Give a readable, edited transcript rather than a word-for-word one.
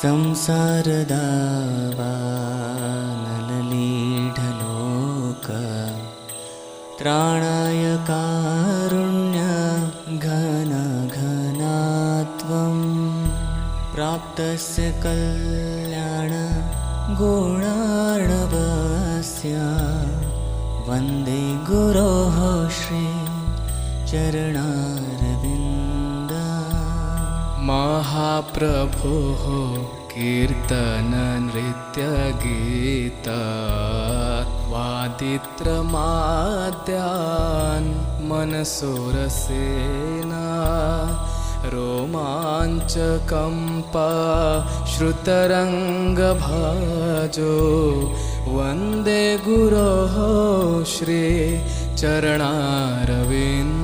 संसारदावानललीढलोक त्राणाय कारुण्य घनघनात्वं प्राप्तस्य कल्याण गुणार्णवस्य वन्दे गुरोः श्री चरणारविन्द। महाप्रभोः कीर्तननृत्यगीता वादित्रमाद्यान् मनसोरसेना रोमाञ्चकम्पा श्रुतरङ्गभाजो वन्दे गुरोः श्री चरणारविन्द।